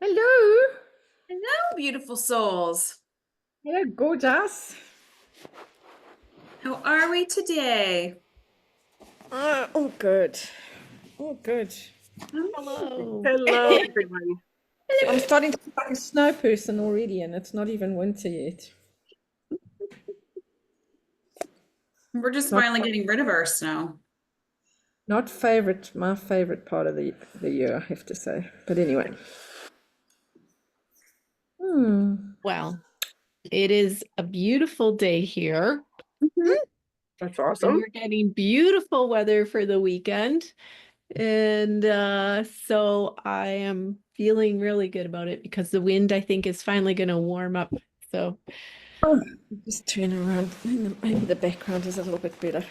Hello. Hello, beautiful souls. Hello, gorgeous. How are we today? All good. All good. Amazing. Hello, everyone. I'm starting to feel like a snow person already, and it's not even winter yet. We're just Not finally getting rid of our snow. not favorite, my favorite part of the year, I have to say. But anyway. Hmm. Well, it is a beautiful day here, Mhm. That's Hmm. and we're getting beautiful weather for the weekend. And so I am feeling really good about it because the wind, I think, is finally going to warm up. So, Oh, just turn around. Maybe the background is a little bit better.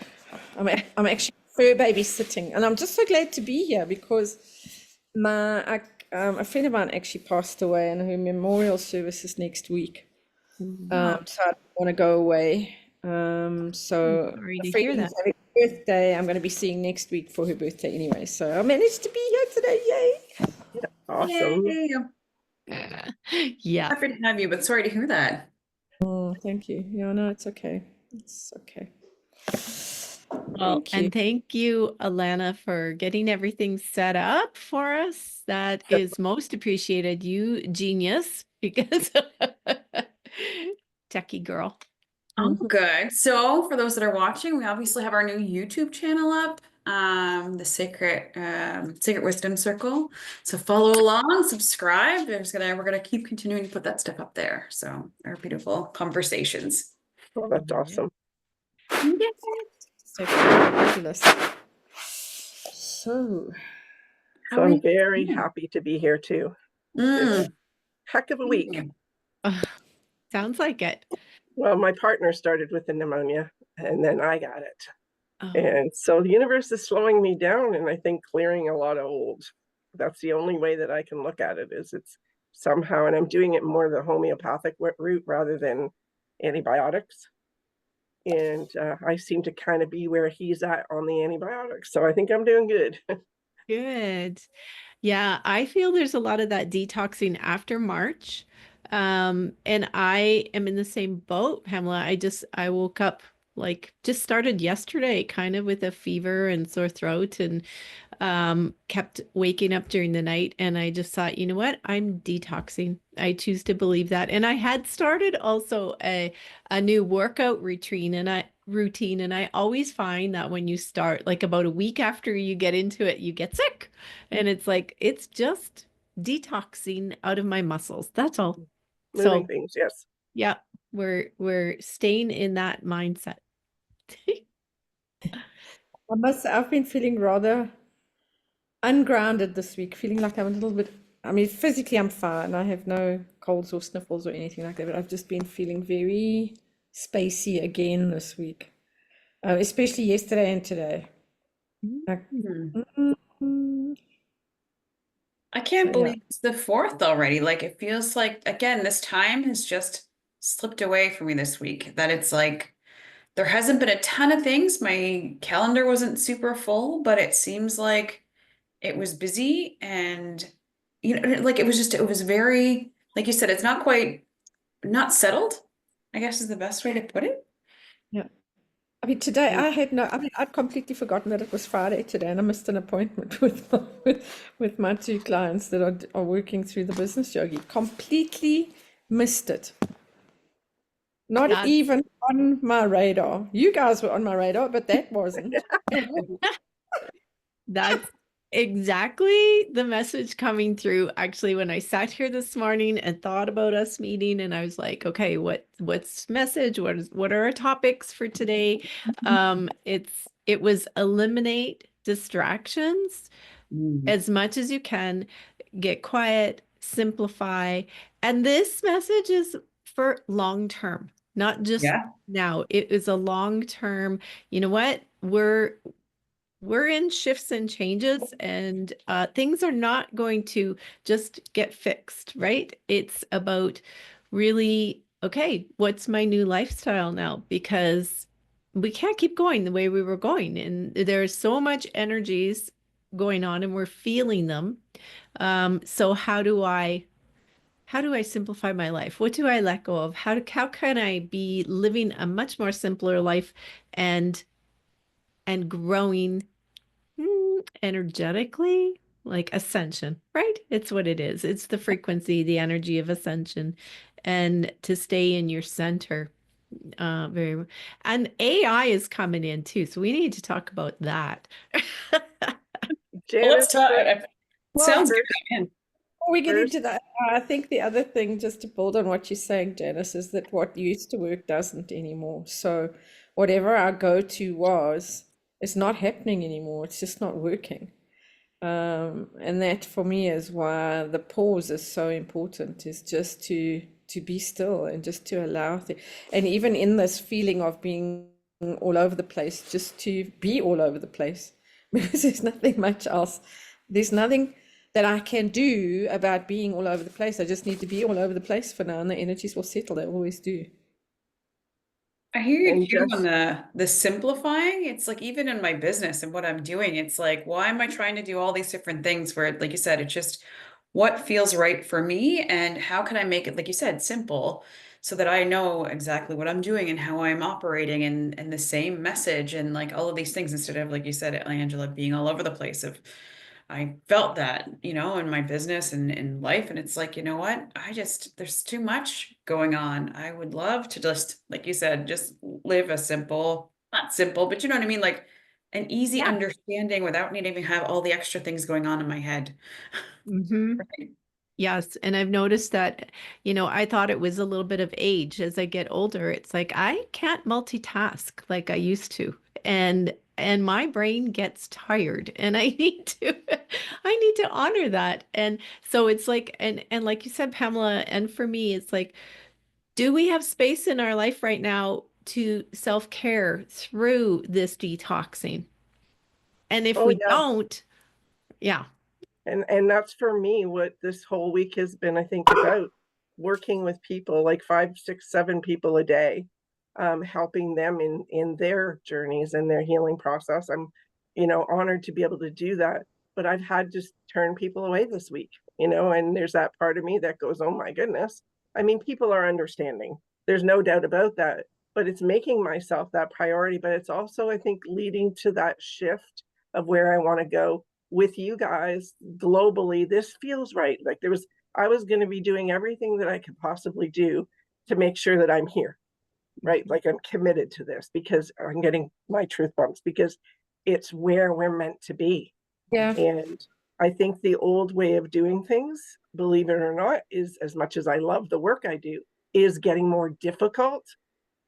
I'm actually fur babysitting, and I'm just so glad to be here because a friend of mine actually passed away, and her memorial service is next week. wow, So I don't want to go away. I'm So sorry a to friend hear who's that. having a birthday, I'm going to be seeing next week for her birthday anyway. So I managed to be here today. Yay! Awesome. Yay. Yeah. Happy to have you, but sorry to hear that. Oh, thank you. Yeah, no, it's okay. It's okay. Well, Thank you. and thank you, Alana, for getting everything set up for us. That is most appreciated. You genius, because techie girl. Oh, Mhm. good. So, for those that are watching, we obviously have our new YouTube channel up, the Secret Wisdom Circle. So follow along, subscribe. We're gonna keep continuing to put that stuff up there. So our beautiful conversations. Oh, that's awesome. Yeah. So fabulous. So, How So are I'm you very doing? happy to be here too. Been a Mm. heck of a week. Ugh, sounds like it. Well, my partner started with the pneumonia and then I got it. Oh, And so the universe is slowing me down and I think clearing a lot of old. That's the only way that I can look at it is it's somehow, and I'm doing it more the homeopathic route rather than antibiotics. And I seem to kind of be where he's at on the antibiotics. So I think I'm doing good. good. Yeah, I feel there's a lot of that detoxing after March. And I am in the same boat, Pamela. I woke up like just started yesterday, kind of with a fever and sore throat, and kept waking up during the night. And I just thought, you know what? I'm detoxing. I choose to believe that. And I had started also a new workout routine, and I always find that when you start, like about a week after you get into it, you get sick. And it's like it's just detoxing out of my muscles. That's all. Moving So, things, yes. yeah, we're staying in that mindset. I've been feeling rather ungrounded this week, feeling like I'm a little bit, I mean, physically I'm fine. I have no colds or sniffles or anything like that, but I've just been feeling very spacey again this week, especially yesterday and today. Like, Mm. mm, I so can't yeah. believe it's the fourth already. Like it feels like again, this time has just slipped away from me this week. That it's like there hasn't been a ton of things. My calendar wasn't super full, but it seems like it was busy and like it was very, like you said, it's not quite not settled, I guess is the best way to put it. Yeah. I mean, today I mean, I'd completely forgotten that it was Friday today, and I missed an appointment with my two clients that are working through the business yogi. Completely missed it. Not That's even on my radar. You guys were on my radar, but that wasn't. That's exactly the message coming through. Actually, when I sat here this morning and thought about us meeting, and I was like, okay, what's message? What are our topics for today? It was eliminate distractions Mm. as much as you can, get quiet, simplify. And this message is for long term, not just Yeah. now. It is a long term, you know what? We're in shifts and changes, and things are not going to just get fixed, right? It's about really, okay, what's my new lifestyle now? Because we can't keep going the way we were going, and there's so much energies going on, and we're feeling them. So how do I how do I simplify my life? What do I let go of? How can I be living a much more simpler life and growing energetically, like ascension, right? It's what it is. It's the frequency, the energy of ascension, and to stay in your center. Very, and AI is coming in too, so we need to talk about that. Well, let's Janice, talk. Well, Sounds good. before we get first, into that, I think the other thing, just to build on what you're saying, Janice, is that what used to work doesn't anymore. So whatever our go-to was, it's not happening anymore. It's just not working. And that for me is why the pause is so important, is just to be still and just to allow and even in this feeling of being all over the place, just to be all over the place, because there's nothing much else. There's nothing that I can do about being all over the place. I just need to be all over the place for now, and the energies will settle. They always do. I hear you and too just on the simplifying. It's like even in my business and what I'm doing, it's like, why am I trying to do all these different things where, like you said, it's just what feels right for me and how can I make it, like you said, simple so that I know exactly what I'm doing and how I'm operating and the same message and like all of these things instead of, like you said, Angela, being all over the place of I felt that, in my business and in life. And it's like, you know what? There's too much going on. I would love to just, like you said, just live a simple, not simple, but you know what I mean? Like an easy Yeah. understanding without needing to have all the extra things going on in my head. Right. Yes, and I've noticed that, I thought it was a little bit of age. As I get older, it's like I can't multitask like I used to. And my brain gets tired and I need to I need to honor that. And so it's like and like you said, Pamela, and for me, it's like, do we have space in our life right now to self-care through this detoxing? And if oh we yeah, don't, yeah. and that's for me what this whole week has been, I think, about working with people like 5, 6, 7 people a day, helping them in their journeys and their healing process. I'm honored to be able to do that, but I've had to turn people away this week, and there's that part of me that goes, oh my goodness. I mean, people are understanding, there's no doubt about that, but it's making myself that priority. But it's also, I think, leading to that shift of where I want to go with you guys globally. This feels right. Like I was going to be doing everything that I could possibly do to make sure that I'm here, right? Like I'm committed to this because I'm getting my truth bumps, because it's where we're meant to be. Yeah. And I think the old way of doing things, believe it or not, is, as much as I love the work I do, is getting more difficult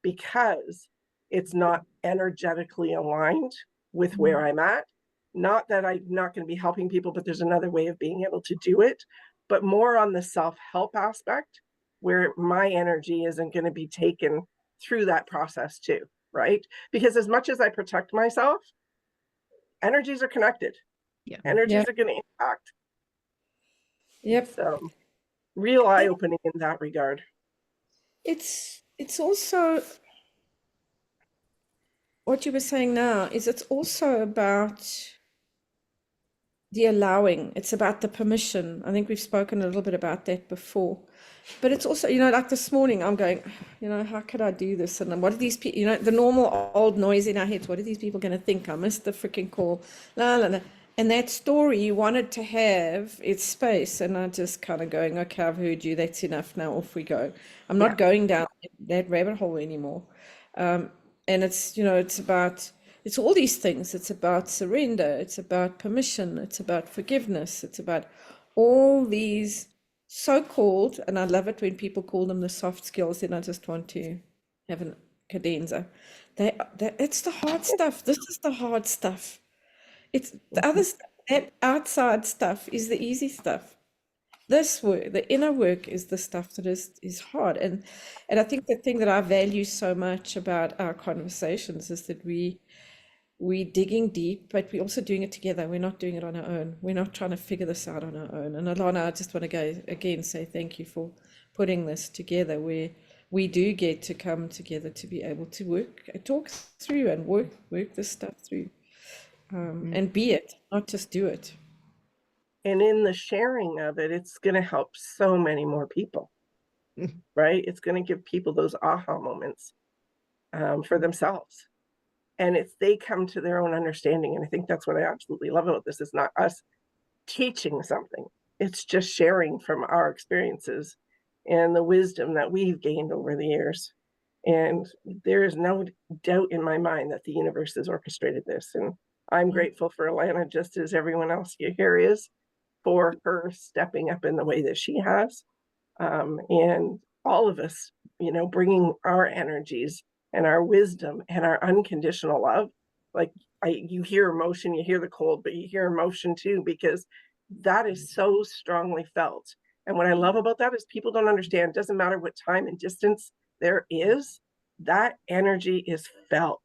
because it's not energetically aligned with where I'm at. Not that I'm not going to be helping people, but there's another way of being able to do it, but more on the self-help aspect where my energy isn't going to be taken through that process too, right? Because as much as I protect myself, energies are connected. Yeah. Energies Yeah. are going to impact. Yep. So real eye-opening in that regard. It's also what you were saying now is it's also about the allowing. It's about the permission. I think we've spoken a little bit about that before. But it's also, like this morning, I'm going, how could I do this? And what are these people, the normal old noise in our heads, what are these people going to think? I missed the freaking call. La, la, la. And that story wanted to have its space. And I'm just kind of going, okay, I've heard you. That's enough. Now off we go. I'm not going down that rabbit hole anymore. And it's, it's all these things. It's about surrender. It's about permission. It's about forgiveness. It's about all these so-called, and I love it when people call them the soft skills, and I just want to have a cadenza. It's the hard stuff. This is the hard stuff. It's the other stuff, that outside stuff is the easy stuff. This work, the inner work, is the stuff that is hard. And I think the thing that I value so much about our conversations is that we're digging deep, but we're also doing it together. We're not doing it on our own. We're not trying to figure this out on our own. And Alana, I just want to go again, say thank you for putting this together, where we do get to come together to be able to talk through and work this stuff through, and be it, not just do it. And in the sharing of it, it's going to help so many more people, right? It's going to give people those aha moments for themselves. And it's they come to their own understanding. And I think that's what I absolutely love about this. Is not us teaching something. It's just sharing from our experiences and the wisdom that we've gained over the years. And there is no doubt in my mind that the universe has orchestrated this. And I'm grateful for Alana, just as everyone else here is, for her stepping up in the way that she has. And all of us, you know, bringing our energies and our wisdom and our unconditional love. Like you hear emotion, you hear the cold, but you hear emotion too, because that is so strongly felt. And what I love about that is people don't understand, it doesn't matter what time and distance there is, that energy is felt.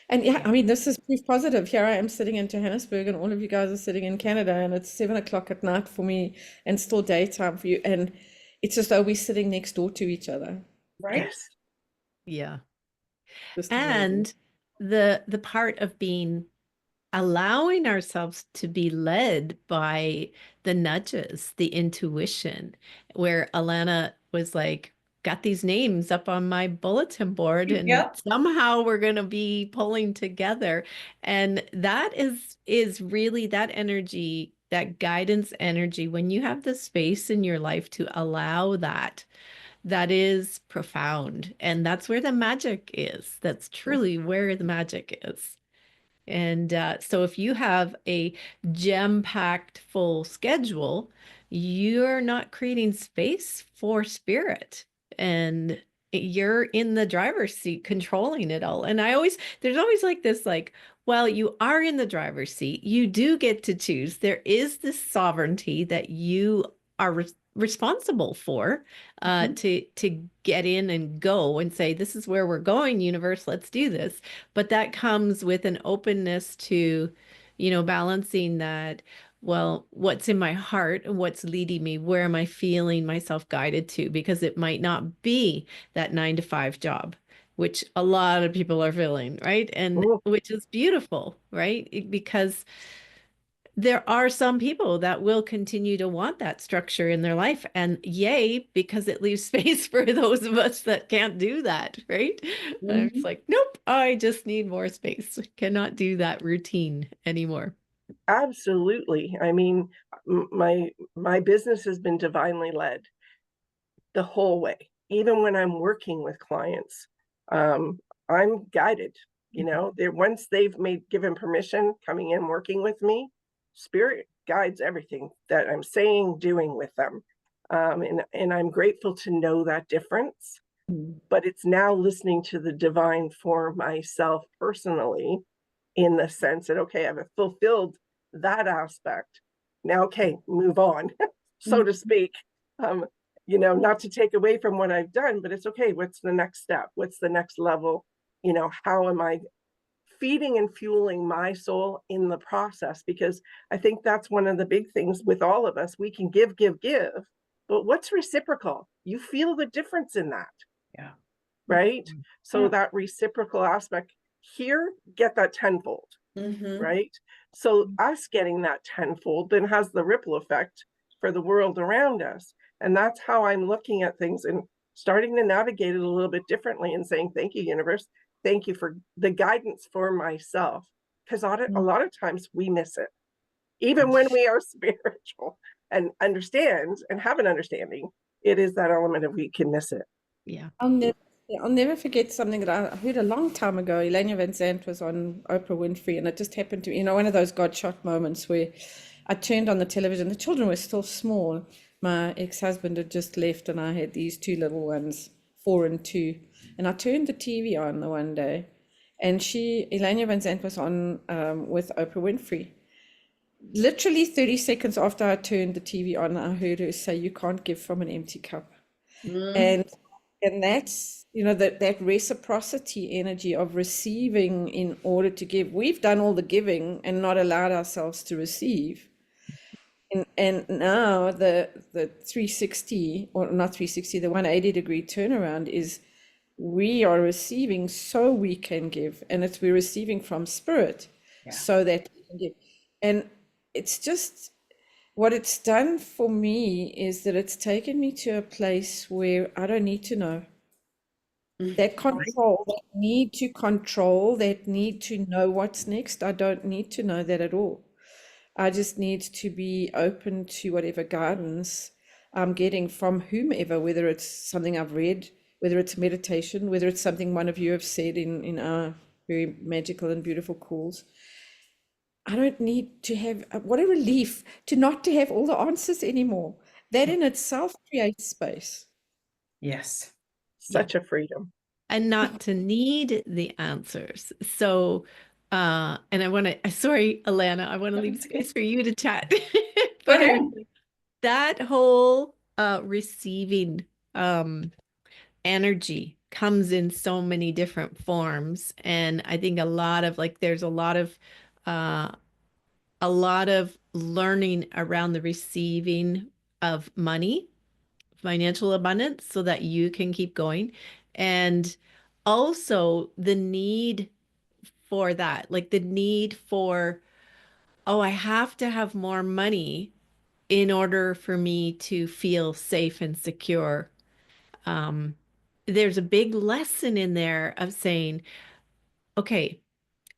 And yeah, I mean, this is proof positive. Here I am sitting in Johannesburg, and all of you guys are sitting in Canada, and it's 7 o'clock at night for me, and still daytime for you. And it's just though we're sitting next door to each other. Right? Yes. Yeah. Just amazing. And the part of being allowing ourselves to be led by the nudges, the intuition, where Alana was like, got these names up on my bulletin board and Yep. somehow we're going to be pulling together. And that is really that energy, that guidance energy, when you have the space in your life to allow that, that is profound. And that's where the magic is. That's truly where the magic is. And so if you have a jam-packed full schedule, you're not creating space for spirit. And you're in the driver's seat controlling it all. And there's always like this, like, well, you are in the driver's seat. You do get to choose. There is this sovereignty that you are responsible for to get in and go and say, this is where we're going, universe, let's do this. But that comes with an openness to, balancing that, well, what's in my heart and what's leading me? Where am I feeling myself guided to? Because it might not be that 9 to 5 job, which a lot of people are feeling, right? And which is beautiful, right? Because there are some people that will continue to want that structure in their life, and yay, because it leaves space for those of us that can't do that, right? I'm just like, nope, I just need more space. Cannot do that routine anymore. Absolutely. I mean, my business has been divinely led the whole way. Even when I'm working with clients, I'm guided. You know, once they've given permission coming in working with me, spirit guides everything that I'm saying, doing with them. And I'm grateful to know that difference. But it's now listening to the divine for myself personally, in the sense that, okay, I've fulfilled that aspect. Now, okay, move on, so to speak. Not to take away from what I've done, but it's okay. What's the next step? What's the next level? How am I feeding and fueling my soul in the process? Because I think that's one of the big things with all of us. We can give, but what's reciprocal? You feel the difference in that. Yeah. Right? So that reciprocal aspect here, get that tenfold. Right? So us getting that tenfold then has the ripple effect for the world around us. And that's how I'm looking at things and starting to navigate it a little bit differently and saying, thank you, universe. Thank you for the guidance for myself. Because a lot of times we miss it. Even when we are spiritual and understand and have an understanding, it is that element of we can miss it. Yeah. I'll never forget something that I heard a long time ago. Elena Van Zandt was on Oprah Winfrey, and it just happened to me, one of those God shot moments where I turned on the television. The children were still small. My ex-husband had just left, and I had these two little ones, 4 and 2. And I turned the TV on the one day, and Elena Van Zandt was on with Oprah Winfrey. Literally 30 seconds after I turned the TV on, I heard her say, "You can't give from an empty cup." And that's, that reciprocity energy of receiving in order to give. We've done all the giving and not allowed ourselves to receive. And now the 360, or not 360, the 180-degree turnaround is we are receiving so we can give. And we're receiving from spirit so that we can give. And it's just what it's done for me is that it's taken me to a place where I don't need to know. That control, that need to control, that need to know what's next, I don't need to know that at all. I just need to be open to whatever guidance I'm getting from whomever, whether it's something I've read, whether it's meditation, whether it's something one of you have said in our very magical and beautiful calls. I don't need to have, what a relief to not to have all the answers anymore. That in itself creates space. Yes. Such a freedom. And not to need the answers. So, and I want to, sorry, Alana, I want to leave space for you to chat. Go ahead. That whole receiving energy comes in so many different forms. And I think there's a lot of learning around the receiving of money, financial abundance, so that you can keep going. And also the need for that, like the need for, oh, I have to have more money in order for me to feel safe and secure. There's a big lesson in there of saying, okay,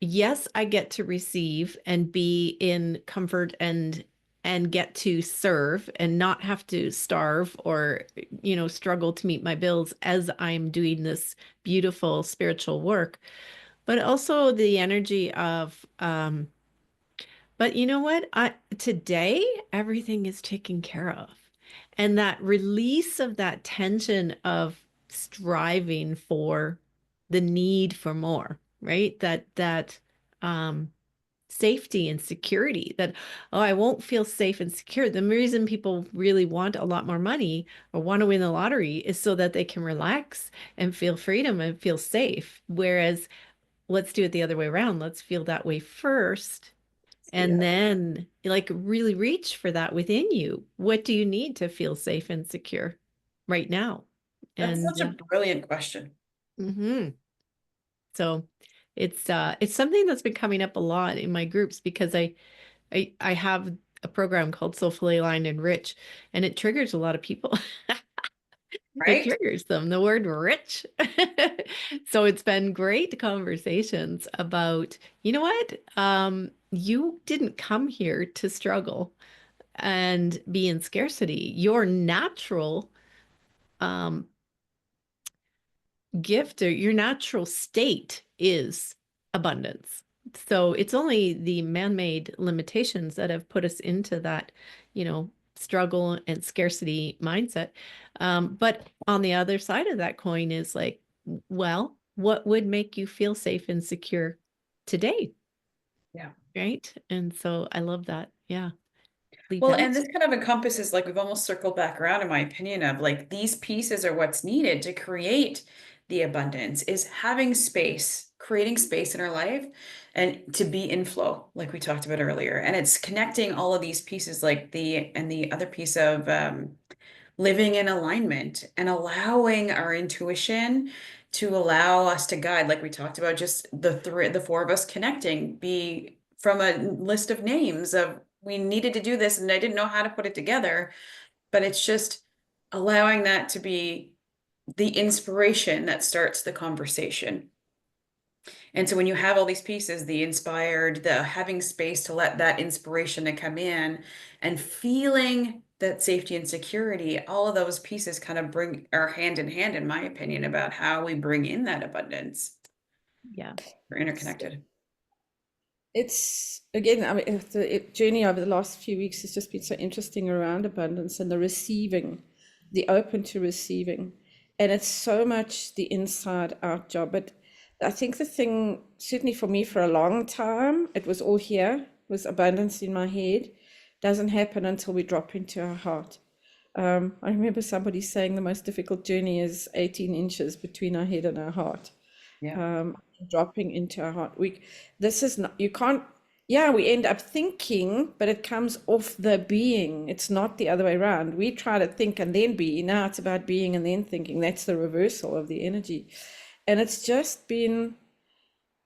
yes, I get to receive and be in comfort and get to serve and not have to starve or, struggle to meet my bills as I'm doing this beautiful spiritual work. But also the energy of, but you know what? Today, everything is taken care of. And that release of that tension of striving for the need for more, right? That safety and security, that, oh, I won't feel safe and secure. The reason people really want a lot more money or want to win the lottery is so that they can relax and feel freedom and feel safe. Whereas let's do it the other way around. Let's feel that way first. And then like really reach for that within you. What do you need to feel safe and secure right now? That's such a brilliant question. So it's something that's been coming up a lot in my groups because I have a program called Soulfully Aligned and Rich, and it triggers a lot of people. Right? It triggers them, the word rich. So it's been great conversations about, you know what? You didn't come here to struggle and be in scarcity. Your natural gift or your natural state is abundance. So it's only the man-made limitations that have put us into that, struggle and scarcity mindset. But on the other side of that coin is like, well, what would make you feel safe and secure today? Yeah. Right. And so I love that. Yeah. Well, and this kind of encompasses, like, we've almost circled back around, in my opinion, of like these pieces are what's needed to create the abundance, is having space, creating space in our life and to be in flow, like we talked about earlier. And it's connecting all of these pieces, like the other piece of living in alignment and allowing our intuition to allow us to guide, like we talked about, just the four of us connecting, be from a list of names of, we needed to do this and I didn't know how to put it together, but it's just allowing that to be the inspiration that starts the conversation. And so when you have all these pieces, the inspired, the having space to let that inspiration to come in and feeling that safety and security, all of those pieces kind of are hand in hand, in my opinion, about how we bring in that abundance. Yeah. We're interconnected. It's, again, I mean, the journey over the last few weeks has just been so interesting around abundance and the receiving, the open to receiving. And it's so much the inside out job. But I think the thing, certainly for me for a long time, it was all here, was abundance in my head. Doesn't happen until we drop into our heart. I remember somebody saying the most difficult journey is 18 inches between our head and our heart. Yeah. Dropping into our heart. This is not, you can't, yeah, we end up thinking, but it comes off the being. It's not the other way around. We try to think and then be. Now it's about being and then thinking. That's the reversal of the energy. And it's just been,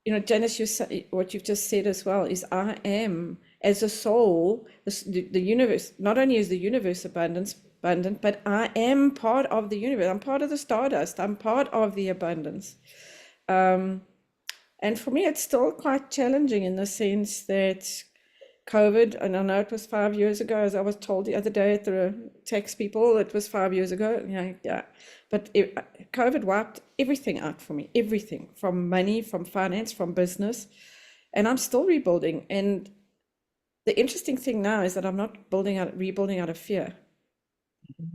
Janice, what you've just said as well is I am as a soul, the universe, not only is the universe abundant, but I am part of the universe. I'm part of the stardust. I'm part of the abundance. And for me, it's still quite challenging in the sense that COVID, and I know it was 5 years ago, as I was told the other day at the tax people, it was 5 years ago. Yeah. But COVID wiped everything out for me, everything from money, from finance, from business. And I'm still rebuilding. And the interesting thing now is that I'm not rebuilding out of fear.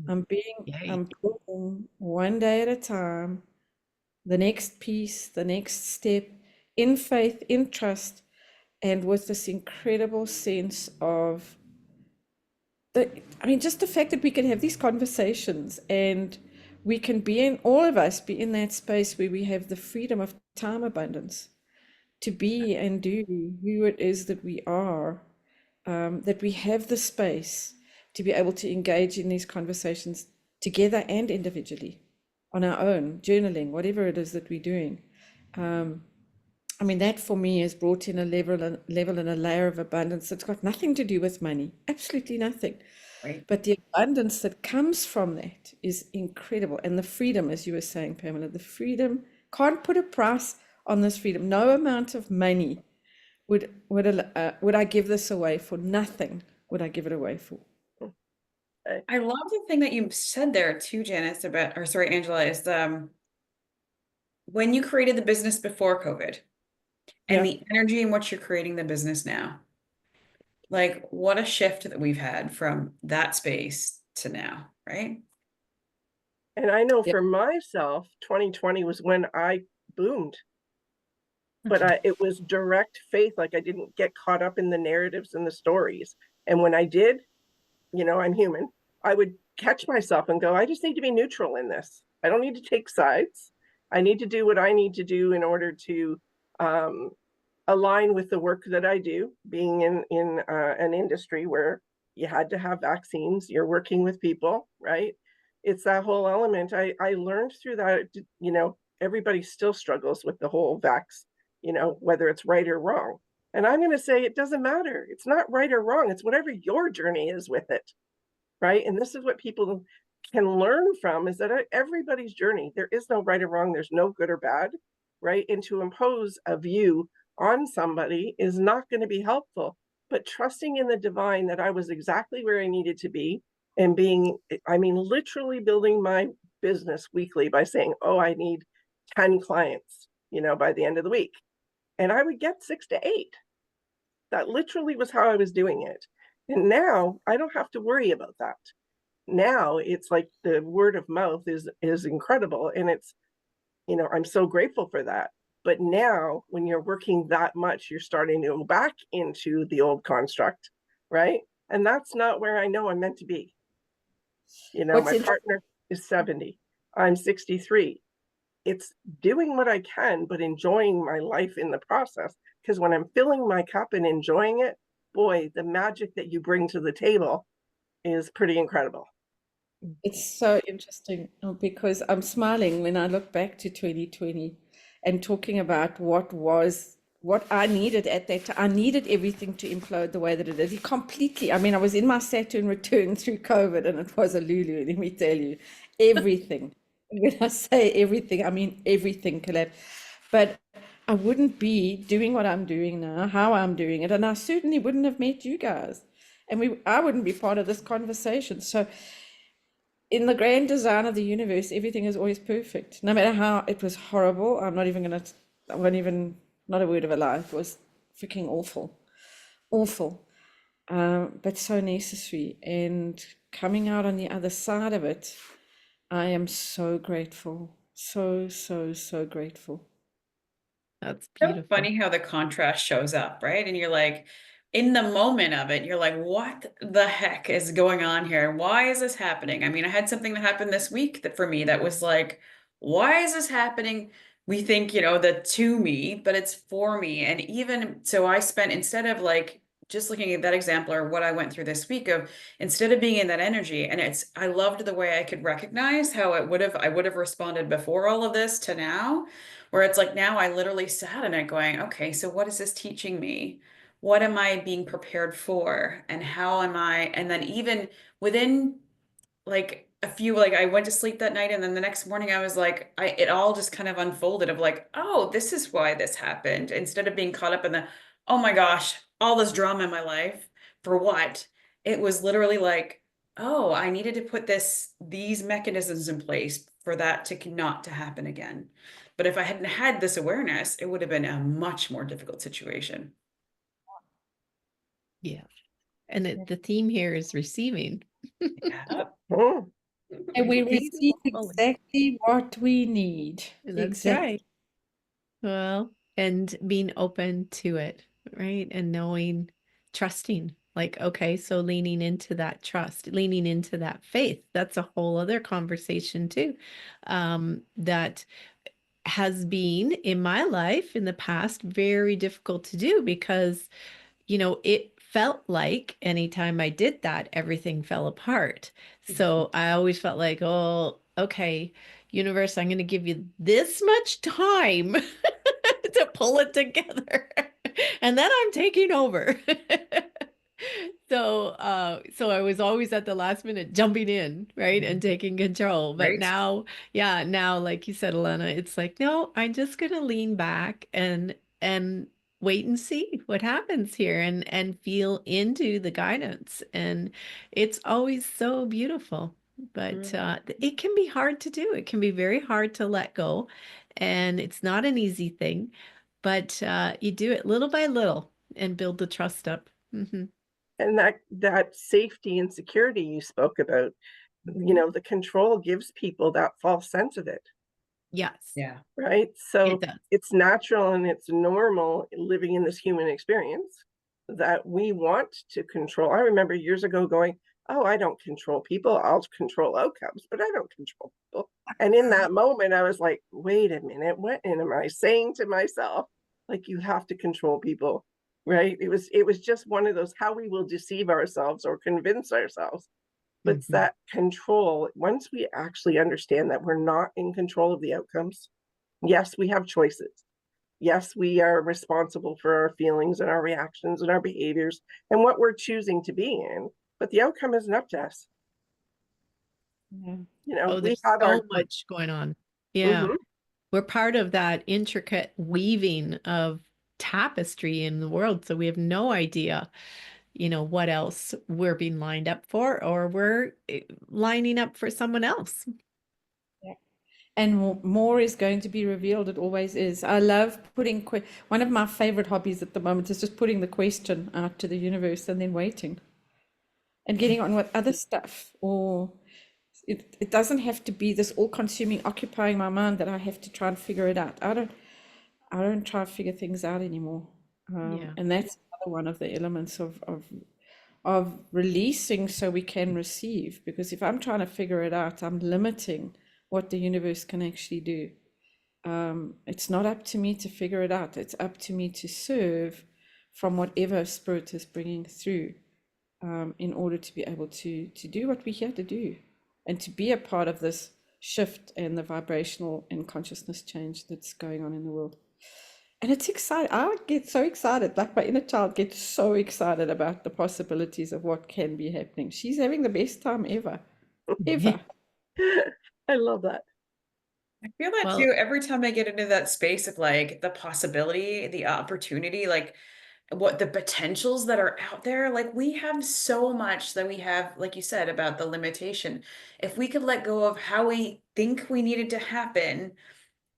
I'm building one day at a time, the next piece, the next step, in faith, in trust, and with this incredible sense of just the fact that we can have these conversations and we can all of us be in that space where we have the freedom of time abundance to be and do who it is that we are, that we have the space to be able to engage in these conversations together and individually on our own, journaling, whatever it is that we're doing. That for me has brought in a level and a layer of abundance that's got nothing to do with money, absolutely nothing. Right. But the abundance that comes from that is incredible. And the freedom, as you were saying, Pamela, the freedom, can't put a price on this freedom. No amount of money would I give this away for. Nothing would I give it away for. I love the thing that you said there too, Janice, Angela, is when you created the business before COVID and the energy in which you're creating the business now. Like, what a shift that we've had from that space to now, right? And I know for myself, 2020 was when I boomed. But it was direct faith. Like, I didn't get caught up in the narratives and the stories. And when I did, I'm human, I would catch myself and go, I just need to be neutral in this. I don't need to take sides. I need to do what I need to do in order to align with the work that I do, being in an industry where you had to have vaccines, you're working with people, right? It's that whole element. I learned through that, everybody still struggles with the whole vax, whether it's right or wrong. And I'm going to say it doesn't matter. It's not right or wrong. It's whatever your journey is with it, right? And this is what people can learn from, is that everybody's journey, there is no right or wrong. There's no good or bad, right? And to impose a view on somebody is not going to be helpful. But trusting in the divine that I was exactly where I needed to be, and literally building my business weekly by saying, oh, I need 10 clients, by the end of the week. And I would get 6 to 8. That literally was how I was doing it. And now I don't have to worry about that. Now it's like the word of mouth is incredible. And it's, I'm so grateful for that. But now when you're working that much, you're starting to go back into the old construct, right? And that's not where I know I'm meant to be. My partner is 70. I'm 63. It's doing what I can, but enjoying my life in the process. Because when I'm filling my cup and enjoying it, boy, the magic that you bring to the table is pretty incredible. It's so interesting because I'm smiling when I look back to 2020 and talking about what I needed at that time. I needed everything to implode the way that it did. Completely. I was in my Saturn return through COVID, and it was a Lulu, let me tell you. Everything. When I say everything, I mean everything collapsed. But I wouldn't be doing what I'm doing now, how I'm doing it, and I certainly wouldn't have met you guys. And I wouldn't be part of this conversation. So in the grand design of the universe, everything is always perfect. No matter how it was horrible, not a word of a lie. It was freaking awful. Awful. But so necessary. And coming out on the other side of it, I am so grateful. So, so, so grateful. That's beautiful. So funny how the contrast shows up, right? And you're like, in the moment of it, you're like, what the heck is going on here? Why is this happening? I had something that happened this week that for me, that was like, why is this happening? We think, the to me, but it's for me. And even so, I spent, instead of like just looking at that example or what I went through this week of, instead of being in that energy, and I loved the way I could recognize how I would have responded before all of this to now, where it's like, now I literally sat in it going, okay, so what is this teaching me? what am I being prepared for, and how am I, and then even within like a few, like I went to sleep that night and then the next morning I was like, it all just kind of unfolded of like, oh, this is why this happened, instead of being caught up in the, oh my gosh, all this drama in my life for what. It was literally like, oh, I needed to put these mechanisms in place for that to not to happen again. But if I hadn't had this awareness, it would have been a much more difficult situation. Yeah. And the theme here is receiving. Yeah. Oh, And we Receiving receive fully. exactly what we need. That's Exactly. right. Well, and being open to it, right? And knowing, trusting, like, okay, so leaning into that trust, leaning into that faith. That's a whole other conversation too. That has been in my life in the past very difficult to do because, it felt like anytime I did that, everything fell apart. So I always felt like, oh, okay, universe, I'm going to give you this much time to pull it together. And then I'm taking over. So I was always at the last minute jumping in, right? And taking control. But Right. now, yeah, now, like you said, Alana, it's like, no, I'm just gonna lean back and wait and see what happens here and feel into the guidance. And it's always so beautiful. But it can be hard to do. It can be very hard to let go. And it's not an easy thing, but you do it little by little and build the trust up. and that safety and security you spoke about, the control gives people that false sense of it, Yes, Yeah. right? it So does. it's natural and it's normal living in this human experience that we want to control. I remember years ago going, oh, I don't control people, I'll control outcomes, but I don't control people. And in that moment, I was like, wait a minute, what am I saying to myself? Like, you have to control people, right? It was just one of those how we will deceive ourselves or convince ourselves. But it's that control, once we actually understand that we're not in control of the outcomes, yes, we have choices. Yes, we are responsible for our feelings and our reactions and our behaviors and what we're choosing to be in, but the outcome isn't up to us. Yeah. Oh, We there's have so our much going on. Yeah. Mhm. We're part of that intricate weaving of tapestry in the world. So we have no idea, what else we're being lined up for, or we're lining up for someone else. Yeah. And more is going to be revealed. It always is. I love putting one of my favorite hobbies at the moment is just putting the question out to the universe and then waiting and getting on with other stuff. Or it doesn't have to be this all-consuming, occupying my mind that I have to try and figure it out. I don't try to figure things out anymore. Yeah. And that's another one of the elements of releasing so we can receive. Because if I'm trying to figure it out, I'm limiting what the universe can actually do. It's not up to me to figure it out. It's up to me to serve from whatever spirit is bringing through, in order to be able to do what we're here to do, and to be a part of this shift and the vibrational and consciousness change that's going on in the world. And it's exciting. I get so excited, like my inner child gets so excited about the possibilities of what can be happening. She's having the best time ever, ever. I love that. I feel that Well, too. Every time I get into that space of like the possibility, the opportunity, like what the potentials that are out there, like we have so much that we have, like you said, about the limitation. If we could let go of how we think we needed to happen,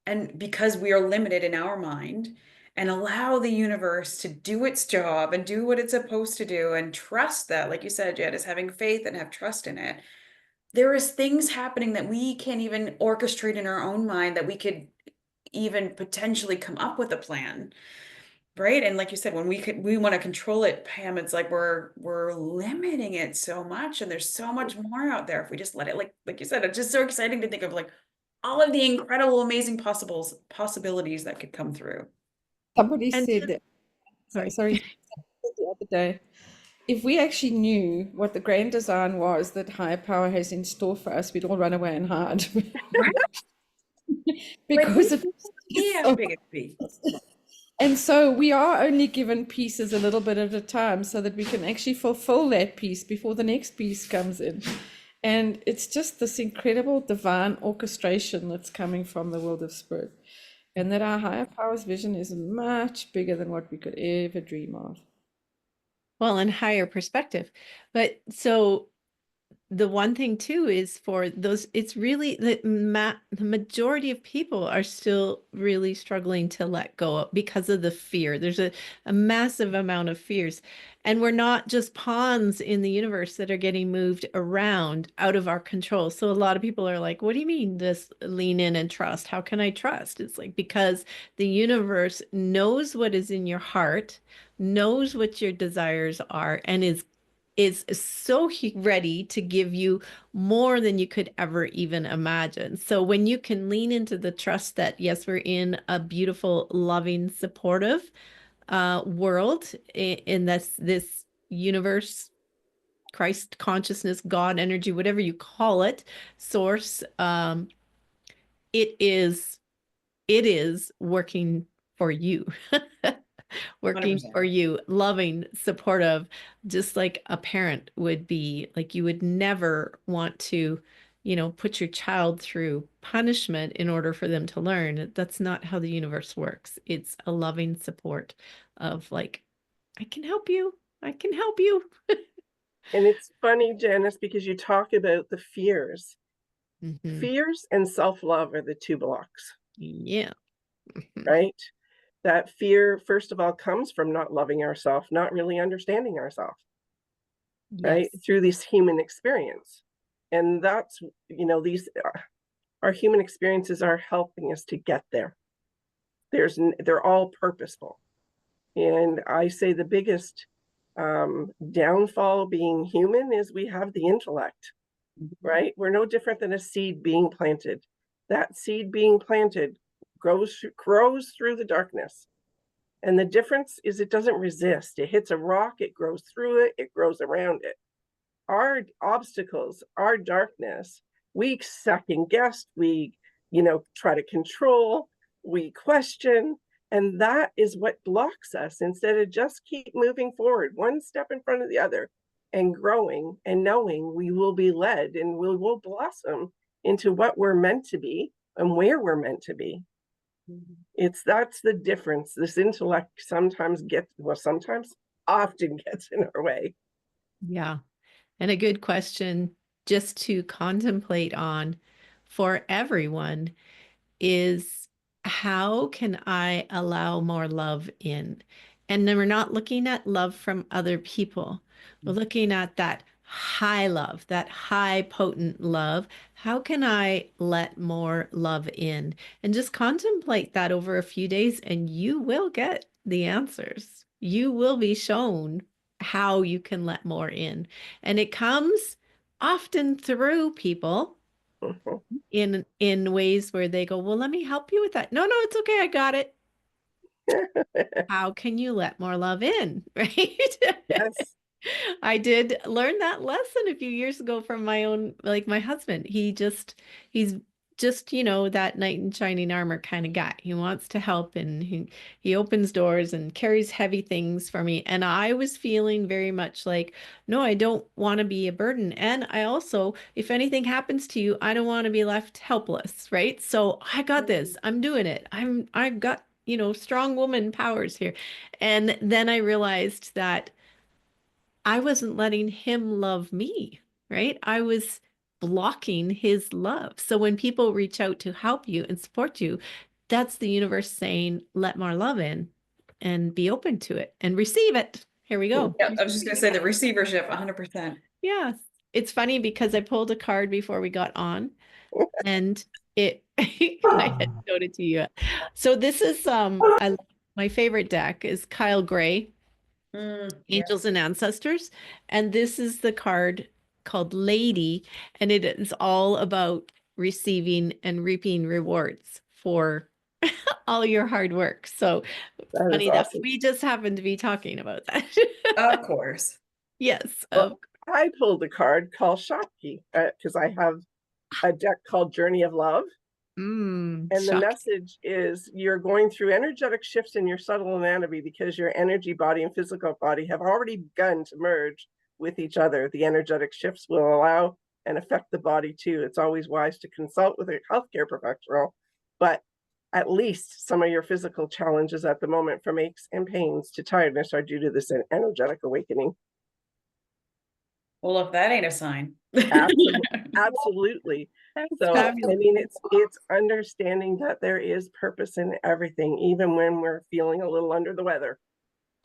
and because we are limited in our mind, and allow the universe to do its job and do what it's supposed to do, and trust that, like you said, Jed, is having faith and have trust in it. There is things happening that we can't even orchestrate in our own mind, that we could even potentially come up with a plan, right? And like you said, when we want to control it, Pam, it's like we're limiting it so much, and there's so much more out there if we just let it, like you said. It's just so exciting to think of like all of the incredible, amazing possibilities that could come through. Somebody and said that, sorry. sorry, the other day, if we actually knew what the grand design was that higher power has in store for us, we'd all run away and hide. Right? Like Because it yeah, is so big it be. And so we are only given pieces a little bit at a time so that we can actually fulfill that piece before the next piece comes in. And it's just this incredible divine orchestration that's coming from the world of spirit. And that our higher power's vision is much bigger than what we could ever dream of. Well, and higher perspective. But so the one thing too is for those, it's really the majority of people are still really struggling to let go because of the fear. There's a massive amount of fears, and we're not just pawns in the universe that are getting moved around out of our control. So a lot of people are like, what do you mean this lean in and trust? How can I trust? It's like, because the universe knows what is in your heart, knows what your desires are, and is so ready to give you more than you could ever even imagine. So when you can lean into the trust that, yes, we're in a beautiful, loving, supportive world in this universe, Christ consciousness, God energy, whatever you call it, source, it is working for you. Working 100%. for you, loving, supportive, just like a parent would be. Like, you would never want to, put your child through punishment in order for them to learn. That's not how the universe works. It's a loving support of like, I can help you. I can help you. And it's funny, Janice, because you talk about the fears. Mm-hmm. Fears and self-love are the two blocks. Yeah. Right? That fear, first of all, comes from not loving ourselves, not really understanding ourselves, right? Yes. Through this human experience. And that's, these our human experiences are helping us to get there. They're all purposeful. And I say the biggest downfall being human is we have the intellect, right? We're no different than a seed being planted. That seed being planted grows through the darkness. And the difference is it doesn't resist. It hits a rock, it grows through it, it grows around it. Our obstacles, our darkness, we second guess, we, try to control, we question, and that is what blocks us instead of just keep moving forward, one step in front of the other, and growing and knowing we will be led and we will blossom into what we're meant to be and where we're meant to be. That's the difference. This intellect sometimes often gets in our way. Yeah. And a good question just to contemplate on for everyone is, how can I allow more love in? And then we're not looking at love from other people. We're looking at that high love, that high potent love. How can I let more love in? And just contemplate that over a few days, and you will get the answers. You will be shown how you can let more in. And it comes often through people in ways where they go, well, let me help you with that. No, it's okay. I got it. How can you let more love in? Right? Yes. I did learn that lesson a few years ago from my husband. He's just, that knight in shining armor kind of guy. He wants to help, and he opens doors and carries heavy things for me. And I was feeling very much like, no, I don't want to be a burden. And I also, if anything happens to you, I don't want to be left helpless. Right. So I got this. I'm doing it. I've got, strong woman powers here. And then I realized that I wasn't letting him love me, right? I was blocking his love. So when people reach out to help you and support you, that's the universe saying, let more love in and be open to it and receive it. Here we go. Yeah, I was just going to say the receivership, 100%. Yes. It's funny because I pulled a card before we got on, and I had showed it to you. So this is my favorite deck is Kyle Gray. Angels and Ancestors. And this is the card called Lady, and it is all about receiving and reaping rewards for all your hard work. So funny that we just happened to be talking about that. Of course. Yes. Well, I pulled a card called Shakti because I have a deck called Journey of Love. And the Shocking. message is you're going through energetic shifts in your subtle anatomy because your energy body and physical body have already begun to merge with each other. The energetic shifts will allow and affect the body too. It's always wise to consult with a healthcare professional, but at least some of your physical challenges at the moment, from aches and pains to tiredness, are due to this energetic awakening. Well, if that ain't a sign. Absolutely. So, fabulous. I mean, it's understanding that there is purpose in everything, even when we're feeling a little under the weather,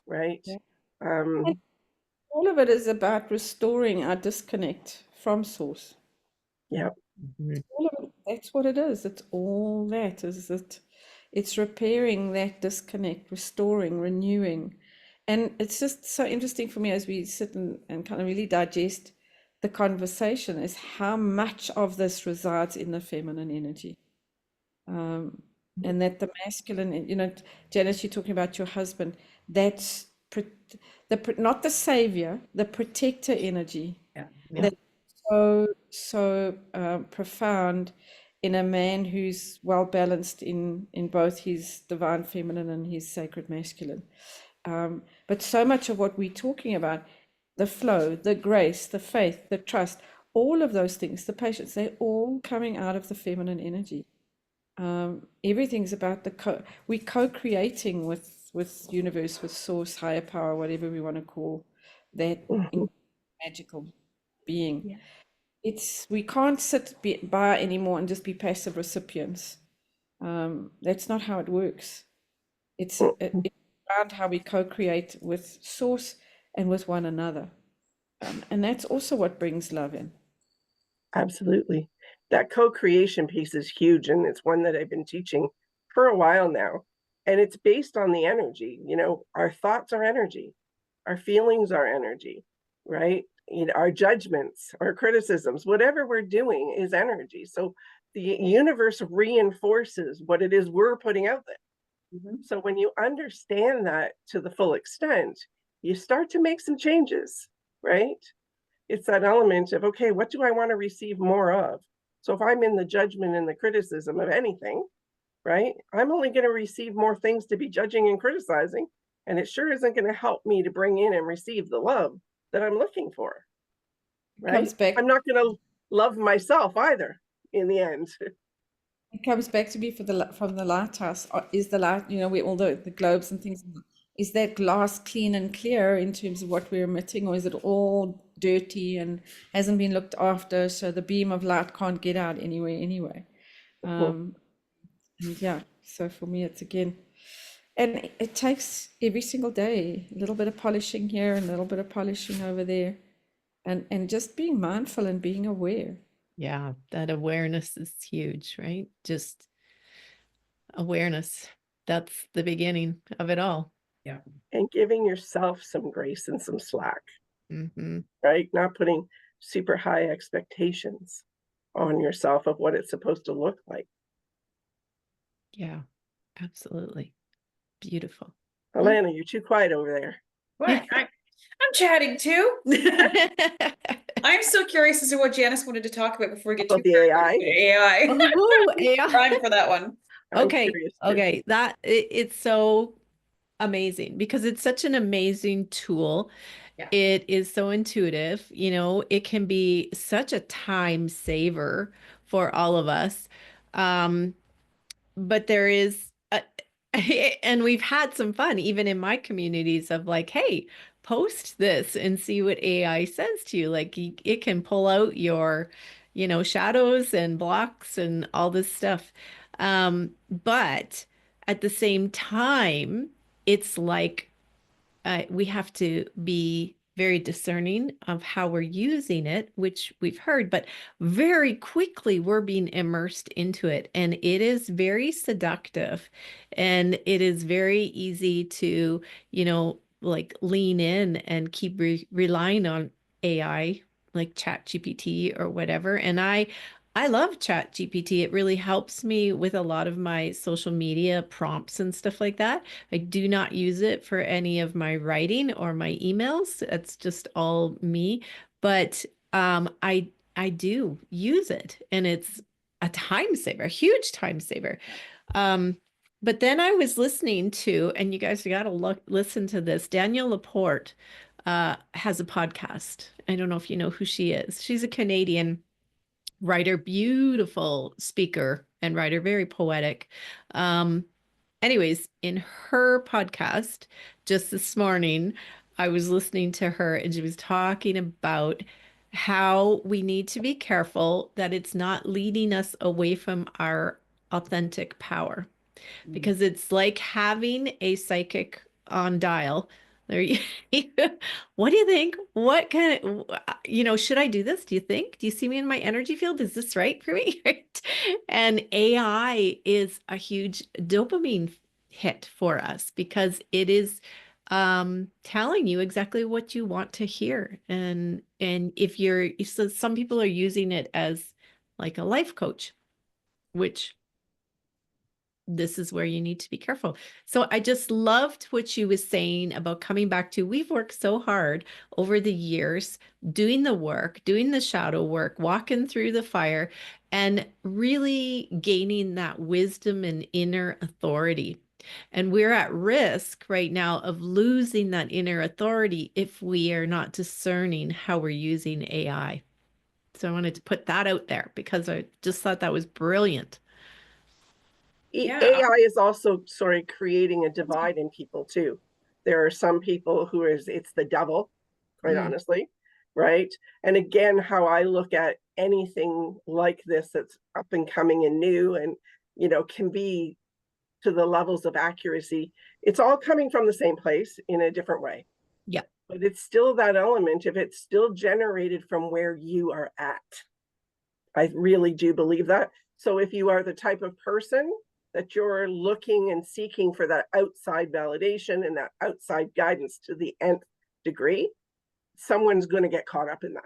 right? Yeah. All of it is about restoring our disconnect from source. Yeah. All of it, that's what it is. It's all that, is it? It's repairing that disconnect, restoring, renewing. And it's just so interesting for me as we sit and kind of really digest the conversation, is how much of this resides in the feminine energy. And that the masculine, Janice, you're talking about your husband, that's not the savior, the protector energy. Yeah. That's so profound in a man who's well balanced in both his divine feminine and his sacred masculine. But so much of what we're talking about, the flow, the grace, the faith, the trust, all of those things, the patience, they're all coming out of the feminine energy. Everything's about we're co-creating with universe, with source, higher power, whatever we want to call that magical being. We can't sit by anymore and just be passive recipients. That's not how it works. It's around how we co-create with source and with one another, and that's also what brings love in. Absolutely. That co-creation piece is huge, and it's one that I've been teaching for a while now. And it's based on the energy. Our thoughts are energy, our feelings are energy, right? Our judgments, our criticisms, whatever we're doing is energy. So the universe reinforces what it is we're putting out there. So when you understand that to the full extent, you start to make some changes, right? It's that element of, okay, what do I want to receive more of? So if I'm in the judgment and the criticism of anything, right, I'm only going to receive more things to be judging and criticizing. And it sure isn't going to help me to bring in and receive the love that I'm looking for. Right? I'm not going to love myself either in the end. It comes back to me from the lighthouse. Is the light, all the globes and things, is that glass clean and clear in terms of what we're emitting, or is it all dirty and hasn't been looked after, so the beam of light can't get out anyway? And yeah, so for me, it's again, and it takes every single day a little bit of polishing here and a little bit of polishing over there, and just being mindful and being aware. Yeah, that awareness is huge, right? Just awareness. That's the beginning of it all. Yeah. And giving yourself some grace and some slack, right? Not putting super high expectations on yourself of what it's supposed to look like. Yeah, absolutely. Beautiful. Alana, you're too quiet over there. What? I'm chatting too. I'm so curious as to what Janice wanted to talk about before we get to the AI. AI. Oh, AI. Time for that one. Okay. It's so amazing because it's such an amazing tool. Yeah. It is so intuitive. It can be such a time saver for all of us. But there is and we've had some fun even in my communities of like, hey, post this and see what AI says to you. Like it can pull out your, shadows and blocks and all this stuff. But at the same time, it's like we have to be very discerning of how we're using it, which we've heard, but very quickly we're being immersed into it. And it is very seductive and it is very easy to, like lean in and keep relying on AI, like ChatGPT or whatever. And I love ChatGPT. It really helps me with a lot of my social media prompts and stuff like that. I do not use it for any of my writing or my emails. It's just all me. But I do use it, and a time saver, a huge time saver. But then I was listening to, and you guys got to listen to this. Danielle Laporte has a podcast. I don't know if you know who she is. She's a Canadian writer, beautiful speaker and writer, very poetic. Anyways, in her podcast just this morning, I was listening to her and she was talking about how we need to be careful that it's not leading us away from our authentic power, because it's like having a psychic on dial. There you, what do you think? What kind of, should I do this? Do you think? Do you see me in my energy field? Is this right for me? Right? And AI is a huge dopamine hit for us because it is telling you exactly what you want to hear. And so some people are using it as like a life coach, which this is where you need to be careful. So I just loved what you was saying about coming back to, we've worked so hard over the years, doing the work, doing the shadow work, walking through the fire, and really gaining that wisdom and inner authority. And we're at risk right now of losing that inner authority if we are not discerning how we're using AI. So I wanted to put that out there because I just thought that was brilliant. Yeah. AI is also creating a divide in people too. There are some people who it's the devil, quite honestly, right? And again, how I look at anything like this that's up and coming and new and, can be to the levels of accuracy, it's all coming from the same place in a different way. Yeah. But it's still that element, if it's still generated from where you are at. I really do believe that. So if you are the type of person that you're looking and seeking for that outside validation and that outside guidance to the nth degree, someone's going to get caught up in that,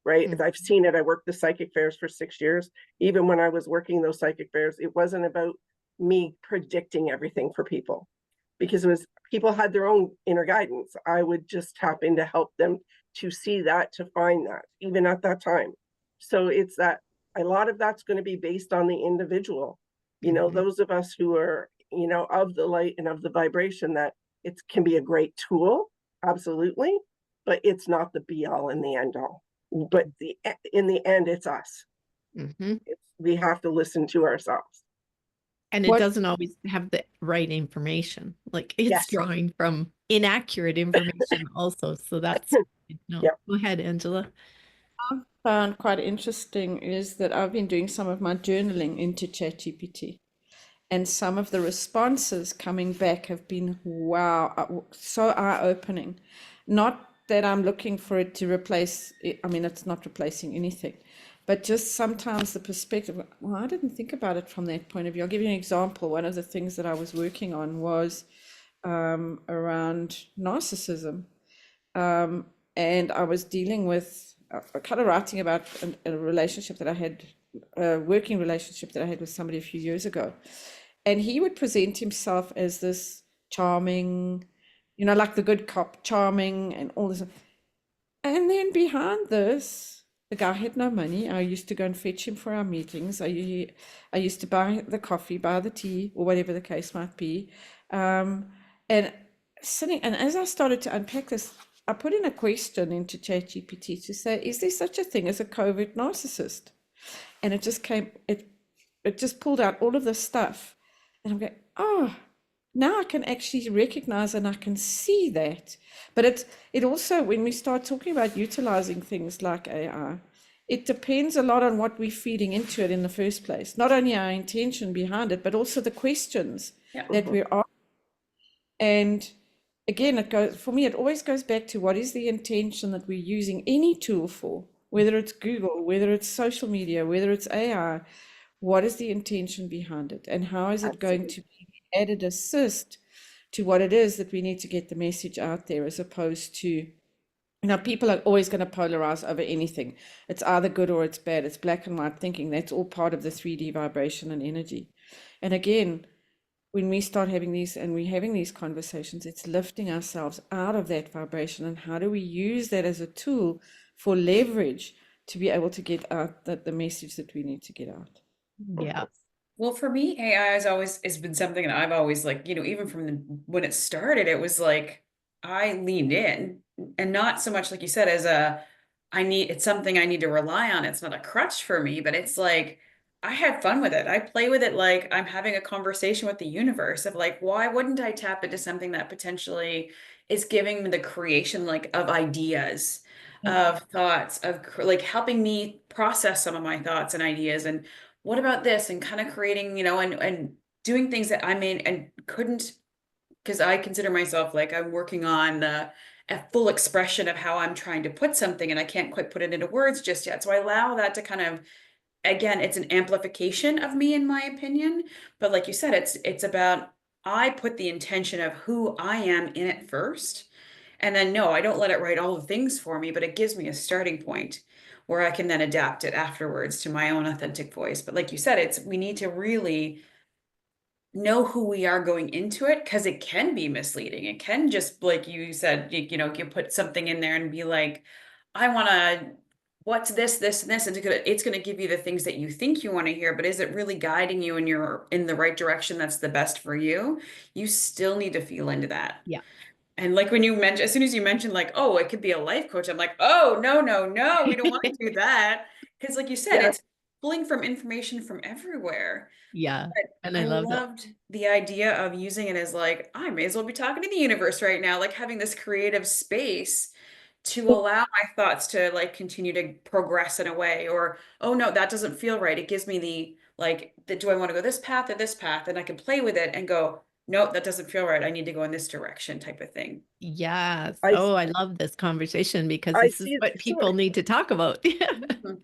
right? Mm-hmm. I've seen it. I worked the psychic fairs for 6 years. Even when I was working those psychic fairs, it wasn't about me predicting everything for people, because it was people had their own inner guidance. I would just tap in to help them to see that, to find that, even at that time. So it's that a lot of that's going to be based on the individual. Those of us who are, of the light and of the vibration, that it can be a great tool, absolutely, but it's not the be all and the end all. But in the end, it's us. Mm-hmm. We have to listen to ourselves. And it doesn't always have the right information. Like it's drawing from inaccurate information also. So that's, Go ahead, Angela. I found quite interesting is that I've been doing some of my journaling into ChatGPT, and some of the responses coming back have been, wow, so eye-opening. Not that I'm looking for it to replace it. I mean, it's not replacing anything, but just sometimes the perspective, well, I didn't think about it from that point of view. I'll give you an example. One of the things that I was working on was around narcissism. And I was dealing with, kind of writing about a relationship that I had, a working relationship that I had with somebody a few years ago. And he would present himself as this charming, like the good cop, charming and all this. And then behind this, the guy had no money. I used to go and fetch him for our meetings. I used to buy the coffee, buy the tea, or whatever the case might be. And as I started to unpack this, I put in a question into ChatGPT to say, is there such a thing as a covert narcissist? And it just it just pulled out all of this stuff. And I'm going, oh, now I can actually recognize and I can see that. But it also, when we start talking about utilizing things like AI, it depends a lot on what we're feeding into it in the first place. Not only our intention behind it, but also the questions that we're asking. And again, it always goes back to what is the intention that we're using any tool for, whether it's Google, whether it's social media, whether it's AI, what is the intention behind it? And how is it going to be added assist to what it is that we need to get the message out there, as opposed to, people are always going to polarize over anything. It's either good or it's bad. It's black and white thinking. That's all part of the 3D vibration and energy. And again, when we start having these conversations, it's lifting ourselves out of that vibration. And how do we use that as a tool for leverage to be able to get out the message that we need to get out? Yeah. Well, for me, AI has been something that I've always like, even from when it started, it was like I leaned in, and not so much like you said as it's something I need to rely on. It's not a crutch for me, but it's like I have fun with it. I play with it like I'm having a conversation with the universe of like, why wouldn't I tap into something that potentially is giving me the creation like of ideas, of thoughts, like helping me process some of my thoughts and ideas, and what about this, and kind of creating, and doing things that I made and couldn't, because I consider myself like I'm working on a full expression of how I'm trying to put something, and I can't quite put it into words just yet. So I allow that to kind of, again, it's an amplification of me, in my opinion. But like you said, it's about, I put the intention of who I am in it first. And then no, I don't let it write all the things for me, but it gives me a starting point where I can then adapt it afterwards to my own authentic voice. But like you said, we need to really know who we are going into it, because it can be misleading. It can just, like you said, you put something in there and be like, I want to, what's this, and this, and it's gonna give you the things that you think you want to hear, but is it really guiding you in the right direction that's the best for you? You still need to feel into that. Yeah. And like when you mentioned, as soon as you mentioned like, oh, it could be a life coach, I'm like, oh, no, no, no, we don't want to do that. Because like you said, it's pulling from information from everywhere. Yeah. But And I I love that. loved the idea of using it as like, I may as well be talking to the universe right now, like having this creative space to allow my thoughts to like continue to progress in a way, or, oh no, that doesn't feel right. It gives me do I want to go this path or this path? And I can play with it and go, nope, that doesn't feel right. I need to go in this direction, type of thing. Yes. I Oh, I love this conversation because I this is see what it people need to talk about. Mhm.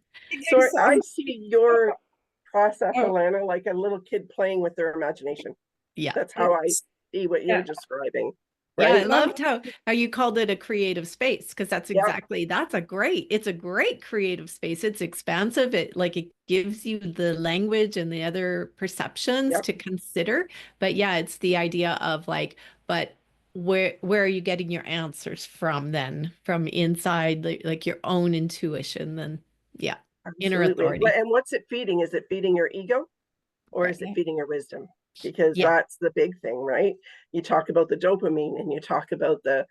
so I see your process, Oh, Alana, like a little kid playing with their imagination. Yeah. That's how I see what you're yeah. describing, Yeah, I right? loved how you called it a creative space, because that's Yeah, exactly, it's a great creative space. It's expansive. It gives you the language and the other perceptions yeah, to consider. But yeah, it's the idea of like, but where are you getting your answers from then? From inside, like your own intuition, then yeah, inner absolutely. authority. And what's it feeding? Is it feeding your ego, or is it Yeah. feeding your wisdom? Because Yeah. that's the big thing, right? You talk about the dopamine, and you talk about the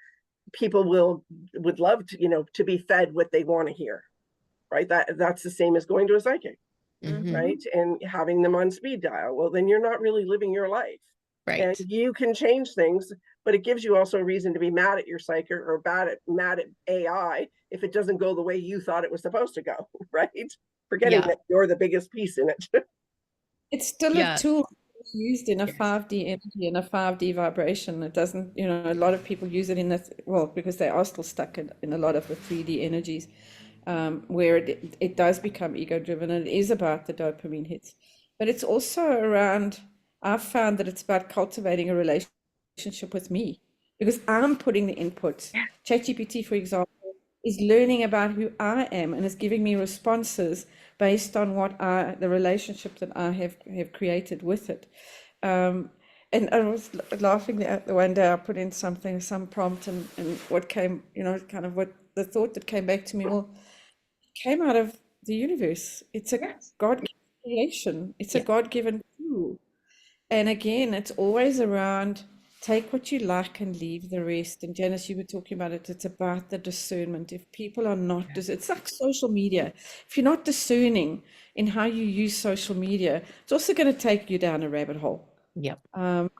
people would love to, to be fed what they want to hear, right? That's the same as going to a psychic, Hmm. right? And having them on speed dial. Well, then you're not really living your life. And Right. you can change things, but it gives you also a reason to be mad at your psychic, or mad at AI if it doesn't go the way you thought it was supposed to go, right? Forgetting Yeah. that you're the biggest piece in it. It's still a Yeah. tool used in a Yes. 5D energy and a 5D vibration. It doesn't, a lot of people use it in that, well, because they are still stuck in a lot of the 3D energies, where it does become ego driven, and it is about the dopamine hits. But it's also around, I've found that it's about cultivating a relationship with me, because I'm putting the input. ChatGPT, for example, is learning about who I am and is giving me responses based on the relationship that I have created with it. And I was laughing the one day I put in some prompt, and what came, kind of what the thought that came back to me, well, it came out of the universe. It's a Yes. God creation. It's a Yeah. God-given tool. And again, it's always around take what you like and leave the rest. And Janice, you were talking about it. It's about the discernment. If people are not, it's like social media. If you're not discerning in how you use social media, it's also going to take you down a rabbit hole. Yep. And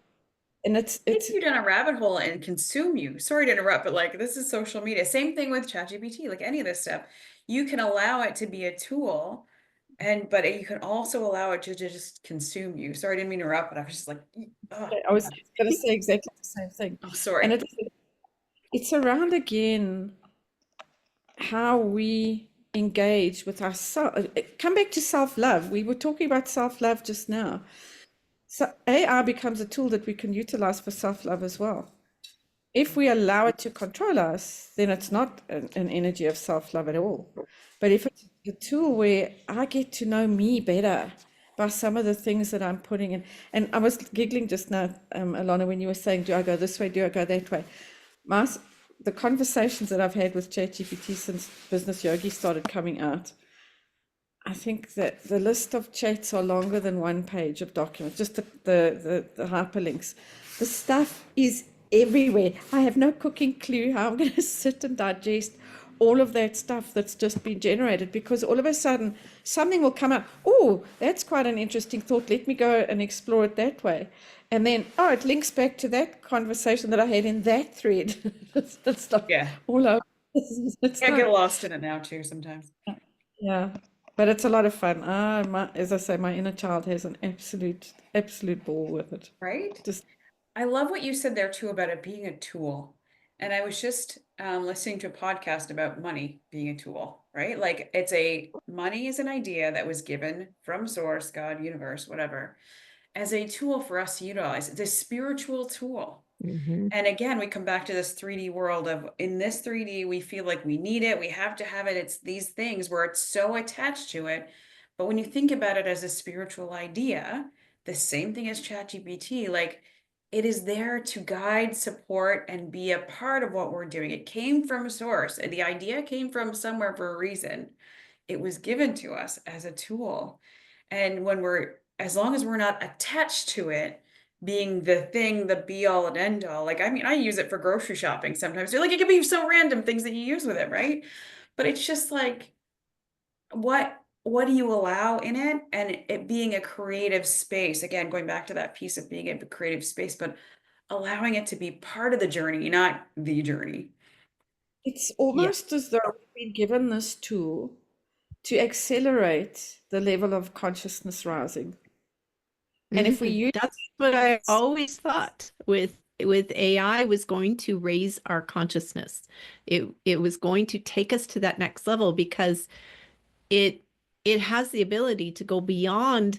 it's Take you down a rabbit hole and consume you. Sorry to interrupt, but like this is social media. Same thing with ChatGPT, like any of this stuff. You can allow it to be a tool, but you can also allow it to just consume you. Sorry, I didn't mean to interrupt, but I was just like, oh, I was going to say exactly the same thing. oh, And sorry. it's around again how we engage with ourselves. Come back to self-love. We were talking about self-love just now. So AI becomes a tool that we can utilize for self-love as well. If we allow it to control us, then it's not an energy of self-love at all. But if it's a tool where I get to know me better by some of the things that I'm putting in, and I was giggling just now, Alana, when you were saying, do I go this way, do I go that way? The conversations that I've had with ChatGPT since Business Yogi started coming out, I think that the list of chats are longer than one page of documents, just the hyperlinks. The stuff is everywhere. I have no cooking clue how I'm going to sit and digest all of that stuff that's just been generated, because all of a sudden something will come up. Oh, that's quite an interesting thought. Let me go and explore it that way. And then, oh, it links back to that conversation that I had in that thread. It's like Yeah. all over. It's I like, get lost in it now too sometimes. yeah, but it's a lot of fun. As I say, my inner child has an absolute ball with it. Right? Just I love what you said there too about it being a tool. And I was just listening to a podcast about money being a tool, right? Like money is an idea that was given from source, God, universe, whatever, as a tool for us to utilize. It's a spiritual tool. Mhm. And again, we come back to this 3D world of, in this 3D, we feel like we need it, we have to have it. It's these things where it's so attached to it. But when you think about it as a spiritual idea, the same thing as ChatGPT, like it is there to guide, support, and be a part of what we're doing. It came from a source, and the idea came from somewhere for a reason. It was given to us as a tool. And as long as we're not attached to it, being the thing, the be all and end all. Like, I mean, I use it for grocery shopping sometimes. Like, it can be so random things that you use with it, right? But it's just like, what do you allow in it? And it being a creative space, again, going back to that piece of being a creative space, but allowing it to be part of the journey, not the journey. it's Yeah. almost as though we've been given this tool to accelerate the level of consciousness rising. And if we use That's what I always thought with AI was going to raise our consciousness. It was going to take us to that next level because it has the ability to go beyond,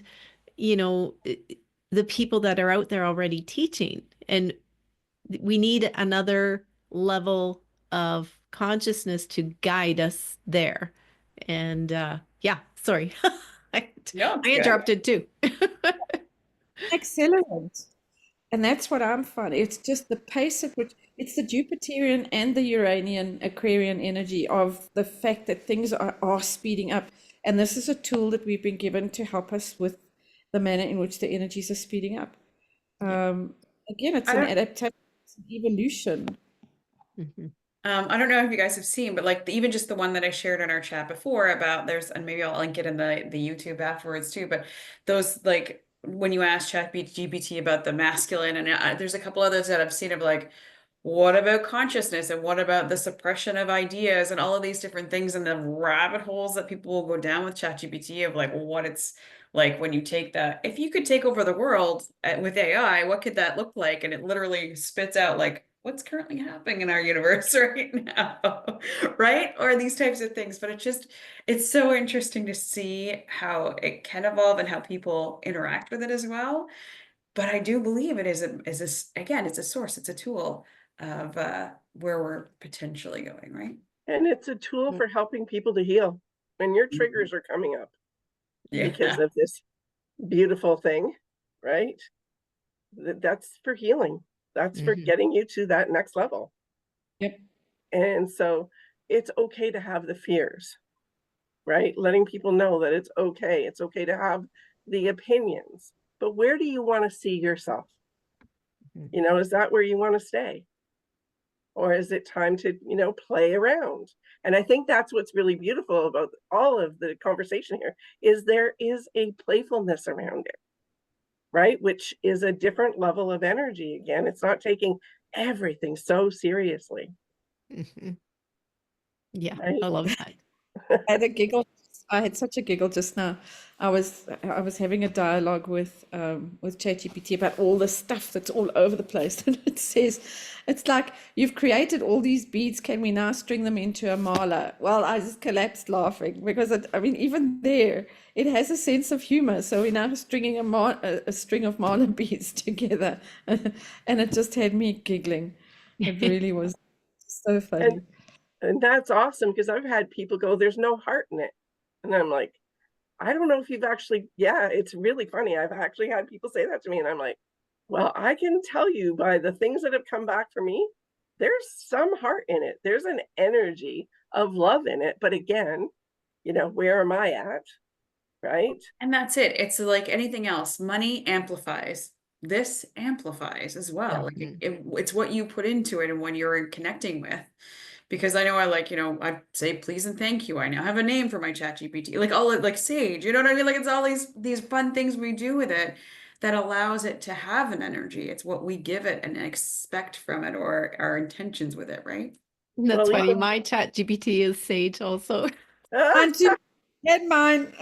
you know, the people that are out there already teaching. And we need another level of consciousness to guide us there. And yeah, sorry. I, No, it's I good. interrupted too. accelerate. And that's what I'm finding. It's just the pace at which it's the Jupiterian and the Uranian Aquarian energy of the fact that things are speeding up. And this is a tool that we've been given to help us with the manner in which the energies are speeding up. Again, it's I an don't adaptation, it's an evolution. Mhm. I don't know if you guys have seen, but like even just the one that I shared in our chat before about and maybe I'll link it in the YouTube afterwards too, but those like when you ask ChatGPT about the masculine, and there's a couple others that I've seen of like, what about consciousness and what about the suppression of ideas and all of these different things and the rabbit holes that people will go down with ChatGPT of like what it's like when you take that, if you could take over the world with AI, what could that look like? And it literally spits out like what's currently happening in our universe right now, right? Or these types of things. But it's so interesting to see how it can evolve and how people interact with it as well. But I do believe it again, it's a source, it's a tool of where we're potentially going, right? And it's a tool for helping people to heal when your triggers are coming up because Yeah. of this beautiful thing, right? That's for healing. That's for getting you to that next level. Yep. And so it's okay to have the fears, right? Letting people know that it's okay. It's okay to have the opinions. But where do you want to see yourself? You know, is that where you want to stay? Or is it time to, play around? And I think that's what's really beautiful about all of the conversation here is there is a playfulness around it, right? Which is a different level of energy. Again, it's not taking everything so seriously. Mhm. Yeah, Right? I love that. I had a giggle. I had such a giggle just now. I was having a dialogue with ChatGPT about all the stuff that's all over the place, and it says, it's like you've created all these beads. Can we now string them into a mala? Well, I just collapsed laughing because I mean, even there, it has a sense of humor. So we're now stringing a string of mala beads together, and it just had me giggling. It really was so funny. And that's awesome because I've had people go, there's no heart in it. And I'm like, I don't know if you've actually, yeah, it's really funny. I've actually had people say that to me. And I'm like, well, I can tell you by the things that have come back for me, there's some heart in it. There's an energy of love in it. But again, where am I at? right? And that's it. It's like anything else. Money amplifies. This amplifies as well. Like it's what you put into it and what you're connecting with. Because I know I like, I say please and thank you. I now have a name for my chat GPT. Like all it like Sage, you know what I mean? Like it's all these fun things we do with it that allows it to have an energy. It's what we give it and expect from it or our intentions with it, right? That's Well, funny. My chat GPT is Sage also. Mine too. Get mine.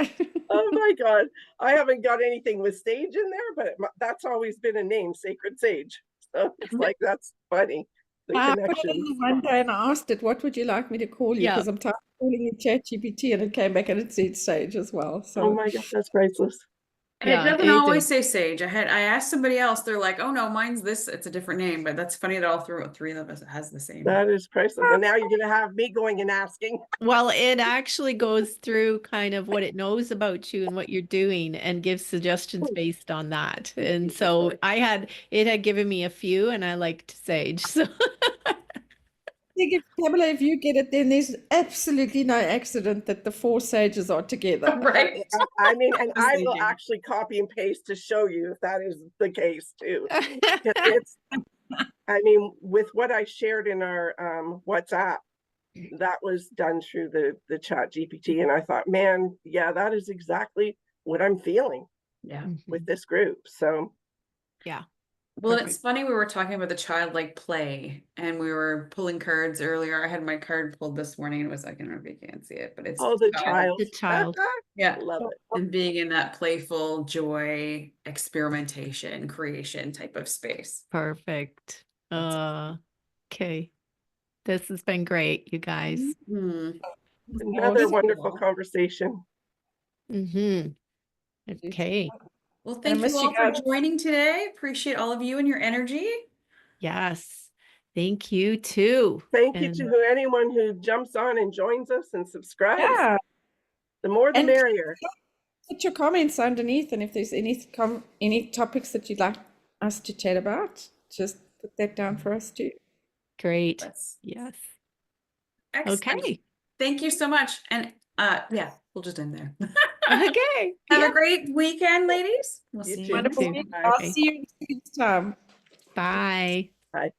Oh my God. I haven't got anything with Sage in there, but that's always been a name, Sacred Sage. So it's like, that's funny. The I put it connection. in one day and I asked it, what would you like me to call you? Yeah. Because I'm tired of calling it ChatGPT, and it came back and it said Sage as well. Oh So my God, that's priceless. And Yeah, it doesn't it always is. say Sage. I asked somebody else, they're like, oh no, mine's this, it's a different name, but that's funny that all three of us has the same. That is priceless. And now you're going to have me going and asking. Well, it actually goes through kind of what it knows about you and what you're doing and gives suggestions based on that. And so it had given me a few and I liked Sage. So I think Pamela, if you get it, then there's absolutely no accident that the four sages are together. Right. I mean, and I was I will thinking. actually copy and paste to show you if that is the case too. It's, I mean, with what I shared in our WhatsApp, that was done through the chat GPT. And I thought, man, yeah, that is exactly what I'm feeling with this group. So yeah. Well, and it's funny, we were talking about the childlike play and we were pulling cards earlier. I had my card pulled this morning and it was, I don't know if you can't see it, but it's the child. The child. Yeah. Love it. And being in that playful joy, experimentation, creation type of space. Perfect. Okay. This has been great, you guys. Another wonderful conversation. Okay. Well, thank you all for joining today. Appreciate all of you and your energy. Yes. Thank you too. Thank you to anyone who jumps on and joins us and subscribes. Yeah. The more the merrier. Put your comments underneath, and if there's any topics that you'd like us to chat about, just put that down for us too. Great. Yes. Excellent. Okay. Thank you so much. And yeah, we'll just end there. Okay. Have a great weekend, ladies. We'll see you Wonderful. I'll see you next time. Bye. Bye.